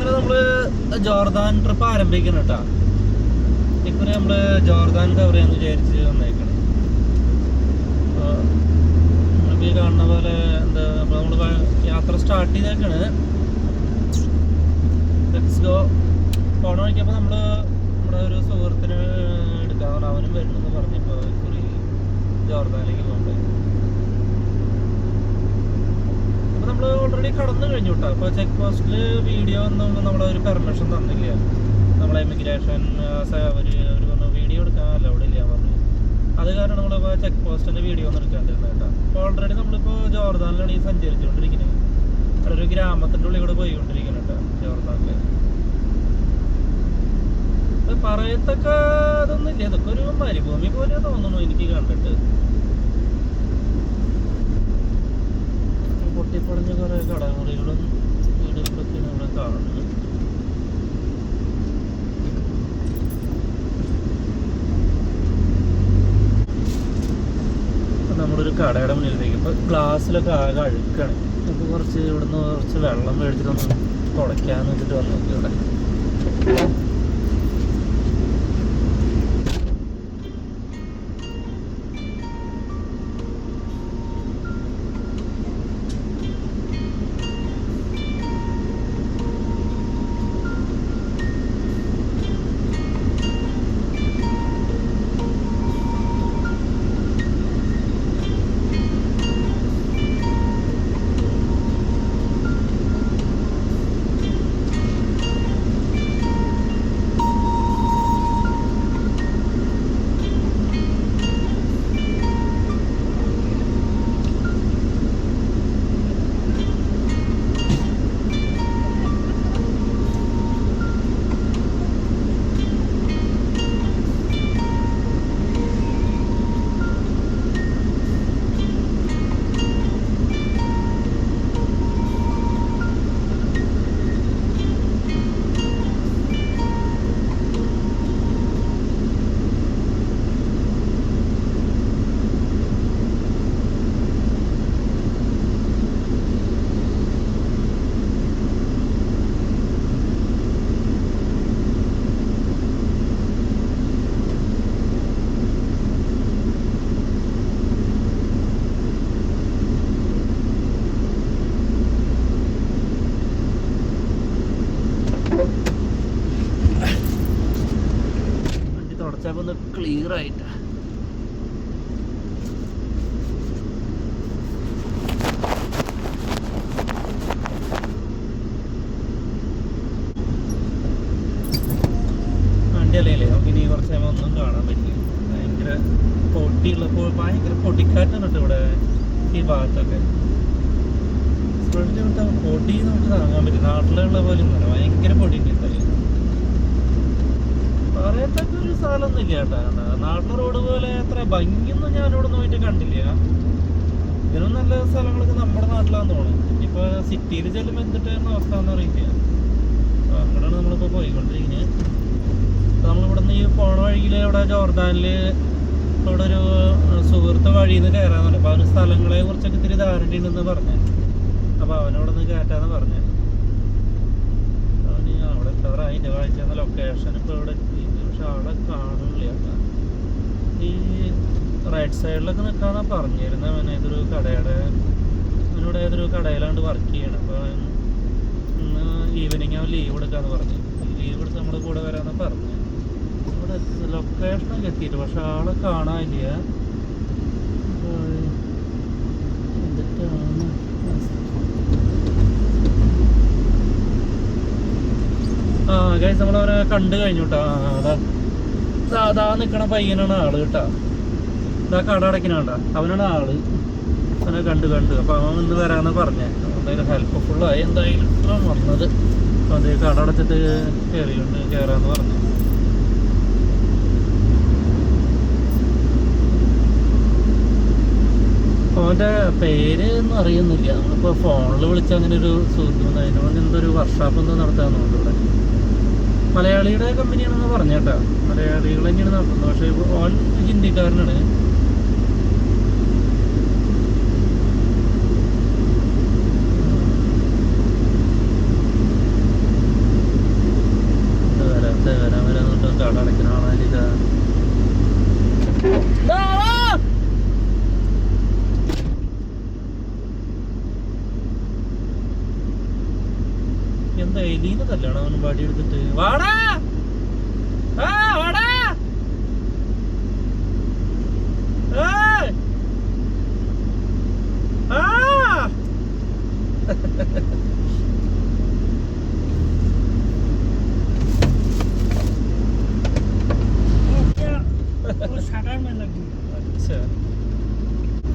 അങ്ങനെ നമ്മള് Jordan trip ആരംഭിക്കണം കേട്ടാ. ഇക്കുറി നമ്മള് ജോർദാൻ കവർ ചെയ്യാന്ന് വിചാരിച്ച് വന്നേക്കണം. നമ്മളിപ്പോ ഈ കാണുന്ന പോലെ എന്താ നമ്മള് യാത്ര സ്റ്റാർട്ട് ചെയ്തേക്കാണ്. Let's go. പോണ വഴിക്കപ്പോൾ നമ്മള് നമ്മുടെ ഒരു സുഹൃത്തിന് എടുക്കാൻ അവനും വരണമെന്ന് പറഞ്ഞപ്പോ ഇക്കുറി ജോർദാനിലേക്ക് പോകണ്ടേ. അപ്പൊ നമ്മള് ഓൾറെഡി കടന്നു കഴിഞ്ഞു കേട്ടോ. അപ്പൊ ചെക്ക് പോസ്റ്റില് വീഡിയോ ഒന്നും നമ്മളൊരു പെർമിഷൻ തന്നില്ല. നമ്മളെ ഇമിഗ്രേഷൻ അവര് പറഞ്ഞു വീഡിയോ എടുക്കാൻ അലൗഡ് ഇല്ല പറഞ്ഞു. അത് കാരണം നമ്മളിപ്പോൾ ചെക്ക് പോസ്റ്റിന്റെ വീഡിയോ ഒന്നും എടുക്കാണ്ടിരുന്നത് കേട്ടോ. അപ്പോൾ ഓൾറെഡി നമ്മളിപ്പോൾ ജോർദാനിലാണ് ഈ സഞ്ചരിച്ചുകൊണ്ടിരിക്കുന്നത്. അവിടെ ഒരു ഗ്രാമത്തിന്റെ ഉള്ളിൽ കൂടെ പോയിക്കൊണ്ടിരിക്കുന്നത് കേട്ടോ ജോർദാനില്. പറയത്തക്ക അതൊന്നും ഇല്ല, ഇതൊക്കെ ഒരു മരുഭൂമി പോലെ തോന്നുന്നു എനിക്ക് കണ്ടിട്ട്. പൊട്ടിപ്പൊളിഞ്ഞ കുറെ കടമുറികളും വീടുകളൊക്കെയാണ് ഇവിടെ കാണുന്നത്. നമ്മളൊരു കടയുടെ മുന്നിലേക്ക് ഇപ്പൊ ഗ്ലാസ്സിലൊക്കെ ആകെ അഴുക്കാണ്. നമുക്ക് കുറച്ച് ഇവിടുന്ന് കുറച്ച് വെള്ളം മേടിച്ചിട്ടൊന്ന് തുടയ്ക്കാന്ന് വെച്ചിട്ട് വന്നു നോക്കി ഇവിടെ. വണ്ടി തുടച്ചപ്പോ ഒന്ന് ക്ലിയർ ആയിട്ടാ. വണ്ടി അല്ലേ നമുക്ക് ഇനി കുറച്ച് സമയം ഒന്നും കാണാൻ പറ്റില്ല. ഭയങ്കര പൊടിയുള്ളപ്പോൾ ഭയങ്കര പൊടിക്കാറ്റാണ് കേട്ടോ ഇവിടെ ഈ ഭാഗത്തൊക്കെ. പൊടി നമുക്ക് താങ്ങാൻ പറ്റും. നാട്ടിലുള്ള പോലെ ഒന്നുമല്ല, ഭയങ്കര പൊടി ഉണ്ടായി. പറയത്തൊക്കെ ഒരു സ്ഥലമൊന്നും ഇല്ല കേട്ടോ. നാട്ടിലെ റോഡ് പോലെ അത്ര ഭംഗിയൊന്നും ഞാനിവിടെ പോയിട്ട് കണ്ടില്ല. ഇതിനും നല്ല സ്ഥലങ്ങളൊക്കെ നമ്മുടെ നാട്ടിലാന്ന് തോന്നുന്നു. ഇപ്പൊ സിറ്റിയിൽ ചെല്ലുമ്പോൾ എന്തിട്ടായിരുന്നു അവസ്ഥ എന്ന് അറിയില്ല. അങ്ങനെയാണ് നമ്മളിപ്പോ പോയിക്കൊണ്ടിരിക്കുന്നത്. നമ്മളിവിടെ നിന്ന് ഈ പോണ വഴിയിൽ ഇവിടെ ജോർദാനില് ഇവിടെ ഒരു സുഹൃത്ത് വഴിയിൽ നിന്ന് കയറാന്നുണ്ട്. അപ്പൊ അവന് സ്ഥലങ്ങളെ കുറിച്ചൊക്കെ ഇത്തിരി ധാരണയുണ്ടെന്ന് പറഞ്ഞു. അപ്പൊ അവനവിടെ നിന്ന് കയറ്റാന്ന് പറഞ്ഞു. അവന് അവിടെ എത്ര അതിന്റെ കാഴ്ച ലൊക്കേഷൻ ഇപ്പൊ ഇവിടെ എത്തി. പക്ഷെ അവിടെ കാണില്ല. ഈ റൈറ്റ് സൈഡിലൊക്കെ നിൽക്കാന്നാ പറഞ്ഞിരുന്നത്. അവൻ ഏതൊരു കടയുടെ അവനോട് ഏതൊരു കടയിലാണ്ട് വർക്ക് ചെയ്യണം. അപ്പൊ ഇന്ന് ഈവനിങ് അവൻ ലീവ് എടുക്കാന്ന് പറഞ്ഞു. ലീവ് എടുത്ത് നമ്മുടെ കൂടെ വരാന്ന് പറഞ്ഞു. ഇവിടെ ലൊക്കേഷനൊക്കെ എത്തിയിട്ട് പക്ഷെ ആളെ കാണാനില്ല. എന്നിട്ടാണ് ഗൈസ് നമ്മളവരെ കണ്ടു കഴിഞ്ഞു കേട്ടോ. അതാ നിക്കണ പയ്യനാണ് ആള് കേട്ടാ. ഇതാ കട അടയ്ക്കണ അവനാണ് ആള്. അവനെ കണ്ടു. അപ്പൊ അവൻ ഇന്ന് വരാന്ന് പറഞ്ഞേ. എന്തായാലും ഹെൽപ്ഫുള്ളായി എന്തായാലും വന്നത്. അപ്പൊ അത് കട അടച്ചിട്ട് കയറാന്ന് പറഞ്ഞു. അവൻ്റെ പേര് ഒന്നും അറിയുന്നില്ല. നമ്മളിപ്പോൾ ഫോണിൽ വിളിച്ച് അങ്ങനെ ഒരു സുഹൃത്തുണ്ട്. അതിനോട് എന്തൊരു വർക്ക്ഷോപ്പ് എന്തോ നടത്താമെന്നുണ്ട് ഇവിടെ. മലയാളിയുടെ കമ്പനിയാണെന്ന് പറഞ്ഞേട്ടാ. മലയാളികൾ തന്നെയാണ് നടത്തുന്നത്. പക്ഷേ ഇപ്പോൾ ഓൻ ഹിന്ദിക്കാരനാണ്. അവൻ വടി എടുത്തിട്ട് വാടാ വാടാ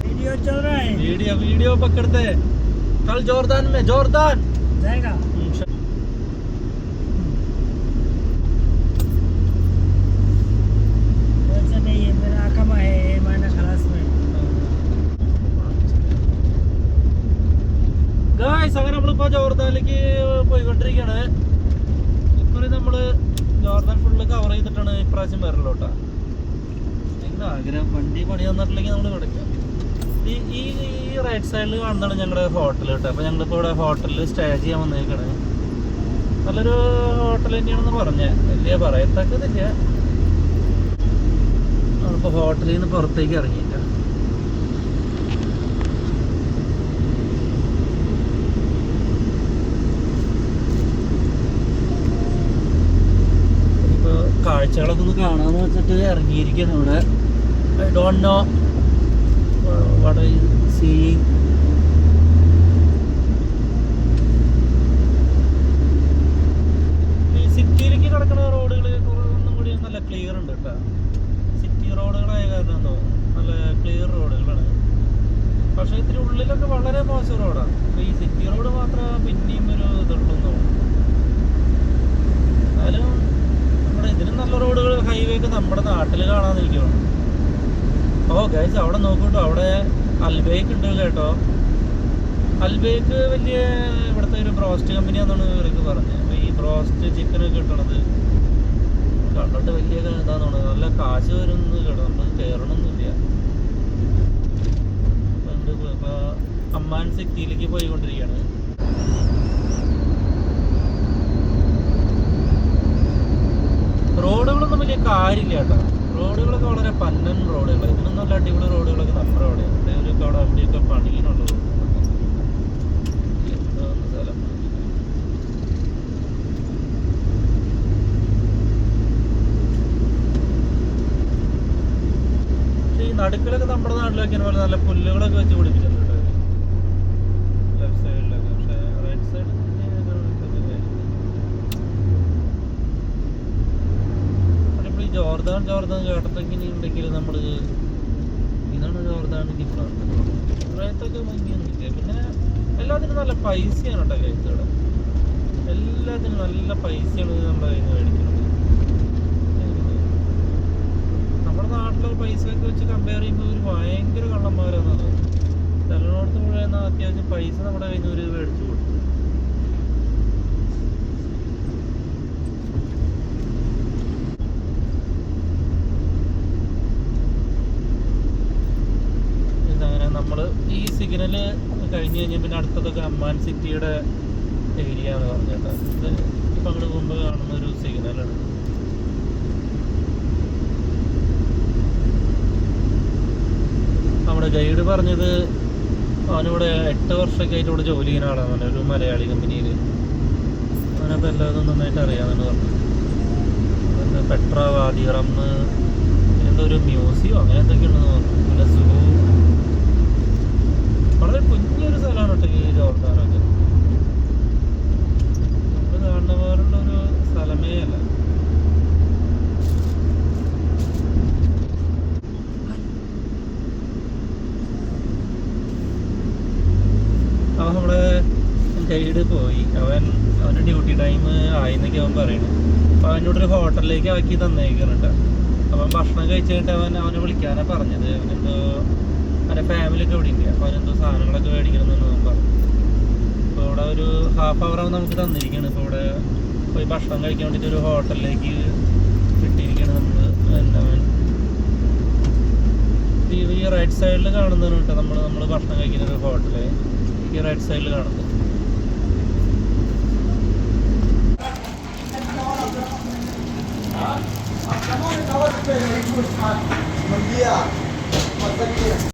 वीडियो चल रहा है। वीडियो पकड़ते कल जोरदान में जोरदान जाएगा। वैसे नहीं है मेरा आकमा है माना खलास में। ഗായ്സ് അങ്ങനെ നമ്മളിപ്പോൾ ജോർദാനിലേക്ക് പോയിക്കൊണ്ടിരിക്കുകയാണ്. ഇക്കുറി നമ്മൾ ജോർദാൻ ഫുള്ള് കവർ ചെയ്തിട്ടാണ് ഇപ്രാവശ്യം വരലോട്ടാ. നിങ്ങളുടെ ആഗ്രഹം വണ്ടി പണി തന്നിട്ടില്ലെങ്കിൽ നമ്മൾ കിടക്കുക. ഈ റൈറ്റ് സൈഡിൽ കാണുന്നതാണ് ഞങ്ങളുടെ ഹോട്ടൽ കേട്ടോ. അപ്പോൾ ഞങ്ങളിപ്പോൾ ഇവിടെ ഹോട്ടലിൽ സ്റ്റേ ചെയ്യാൻ വന്നേക്കാണ്. നല്ലൊരു ഹോട്ടൽ തന്നെയാണെന്ന് പറഞ്ഞത്, വലിയ പറയത്തക്കതില്ല. നമ്മളിപ്പോൾ ഹോട്ടലിൽ നിന്ന് പുറത്തേക്ക് ഇറങ്ങിയില്ല. കാഴ്ചകളൊക്കെ ഒന്ന് കാണാന്ന് വെച്ചിട്ട് ഇറങ്ങിയിരിക്കുന്നു ഇവിടെ. I don't know what I seeing. ഈ സിറ്റിയിലേക്ക് കിടക്കുന്ന റോഡുകൾ ഒന്നും കൂടി നല്ല ക്ലിയർ ഉണ്ട് കേട്ടോ. സിറ്റി റോഡുകളായ കാരണം നല്ല ക്ലിയർ റോഡുകളാണ്. പക്ഷേ ഇത്തിരി ഉള്ളിലൊക്കെ വളരെ മോശം റോഡാണ്. അപ്പോൾ ഈ സിറ്റി റോഡ് മാത്രം പിന്നെയും ഒരു ഇതുള്ളൂ തോന്നുന്നു. എന്നാലും ഇതിനും നല്ല റോഡുകൾ ഹൈവേ ഒക്കെ നമ്മുടെ നാട്ടിൽ കാണാന്നിരിക്കണം. ഓ ഗൈസ് അവിടെ നോക്കൂട്ടോ, അവിടെ അൽബേക്ക് ഉണ്ട് കേട്ടോ. അൽബേക്ക് വലിയ ഇവിടുത്തെ ഒരു ബ്രോസ്റ്റ് കമ്പനിയാണെന്നാണ് ഇവർക്ക് പറഞ്ഞത്. അപ്പോൾ ഈ ബ്രോസ്റ്റ് ചിക്കനൊക്കെ കിട്ടണത് കണ്ടിട്ട് വലിയ ഇതാന്ന് തോന്നുന്നത്. നല്ല കാശ് വരുന്നത് കേട്ടോ. നമ്മൾ കയറണമൊന്നുമില്ല. ഇപ്പോൾ അമ്മാൻ സിറ്റിയിലേക്ക് പോയിക്കൊണ്ടിരിക്കുകയാണ്. റോഡുകളൊന്നും വലിയ കാര്യമില്ല കേട്ടോ. റോഡുകളൊക്കെ വളരെ പന്നൻ റോഡുകൾ. ഇതിനും നല്ല അടിപൊളി റോഡുകളൊക്കെ നമ്മുടെ അവിടെയാണ്. ഇവിടെയൊക്കെ അവിടെ അവിടെയൊക്കെ പണിയിലുള്ള എന്താന്ന് സ്ഥലം. പക്ഷേ ഈ നടുക്കിലൊക്കെ നമ്മുടെ നാട്ടിലൊക്കെ പോലെ നല്ല പുല്ലുകളൊക്കെ വെച്ച് പിടിപ്പിച്ചിട്ടുണ്ട് കേട്ടോ ലെഫ്റ്റ് സൈഡിലൊക്കെ. പക്ഷേ റൈറ്റ് സൈഡിൽ ജോർദാൻ കേട്ടിട്ടെങ്കിൽ ഉണ്ടെങ്കിൽ നമ്മൾ ഇതാണ് ജോർദാൻ ഡിഫറൻറ്റ്. റേത്തൊക്കെ ഭംഗിയൊന്നുമില്ല. പിന്നെ എല്ലാത്തിനും നല്ല പൈസയാണ് കേട്ടോ കയ്യിൽ. ഇവിടെ എല്ലാത്തിനും നല്ല പൈസയാണ് നമ്മുടെ കയ്യിൽ നിന്ന് മേടിക്കുന്നത്. നമ്മുടെ നാട്ടിലെ പൈസയൊക്കെ വെച്ച് കമ്പയർ ചെയ്യുമ്പോൾ ഒരു ഭയങ്കര കള്ളന്മാരാണെന്നത്. ചിലയിടത്ത് മുഴുവൻ അത്യാവശ്യം പൈസ നമ്മുടെ കയ്യിൽ നിന്ന് ഒരു മേടിച്ചു കൊടുത്തു. നമ്മൾ ഈ സിഗ്നല് കഴിഞ്ഞ് കഴിഞ്ഞാൽ പിന്നെ അടുത്തതൊക്കെ അമ്മാൻ സിറ്റിയുടെ ഏരിയ എന്ന് പറഞ്ഞിട്ട് ഇത് ഇപ്പം അങ്ങോട്ട് പോകുമ്പോൾ കാണുന്ന ഒരു സിഗ്നലാണ്. നമ്മുടെ ഗൈഡ് പറഞ്ഞത് അവനിവിടെ 8 വർഷമൊക്കെ ആയിട്ട് ഇവിടെ ജോലി ചെയ്യുന്ന ആളാണ്, ഒരു മലയാളി കമ്പനിയിൽ. അവനപ്പോൾ എല്ലാതും നന്നായിട്ട് അറിയാമെന്നാണ് പറഞ്ഞത്. എന്താ പെട്ര വാദിറം എന്തോ ഒരു മ്യൂസിയം അങ്ങനെ എന്തൊക്കെയുണ്ടെന്ന് പറഞ്ഞു. പിന്നെ സൂ. വളരെ കുഞ്ഞൊരു സ്ഥലമാണ് കേട്ടോ ഈ ജോർദാനൊക്കെ. നമ്മൾ കാണുന്ന പോലുള്ളൊരു സ്ഥലമേ അല്ല. അവൻ നമ്മുടെ ഗൈഡ് പോയി. അവൻ്റെ ഡ്യൂട്ടി ടൈം ആയിന്നൊക്കെ അവൻ പറയണു. അപ്പോൾ അവനോടൊരു ഹോട്ടലിലേക്ക് ആക്കി തന്നേക്കുന്നുണ്ട്. അവൻ ഭക്ഷണം കഴിച്ച് കഴിഞ്ഞിട്ട് അവനെ വിളിക്കാനാണ് പറഞ്ഞത്. അവനെന്തോ അവൻ്റെ ഫാമിലിയൊക്കെ ഇവിടെ ഇല്ല. അപ്പോൾ അവനെന്തോ സാധനങ്ങളൊക്കെ മേടിക്കണമെന്നാണ് അവൻ പറഞ്ഞത്. അപ്പോൾ ഇവിടെ ഒരു ഹാഫ് അവർ നമുക്ക് തന്നിരിക്കുകയാണ്. ഇപ്പോൾ ഇവിടെ പോയി ഭക്ഷണം കഴിക്കാൻ വേണ്ടിയിട്ട് ഒരു ഹോട്ടലിലേക്ക് കിട്ടിയിരിക്കുകയാണ് നമ്മൾ. ഈ റൈറ്റ് സൈഡിൽ കാണുന്നതാണ് കേട്ടോ നമ്മൾ ഭക്ഷണം കഴിക്കുന്ന ഒരു ഹോട്ടല്. ഈ റൈറ്റ് സൈഡിൽ കാണുന്നത്. Bom dia.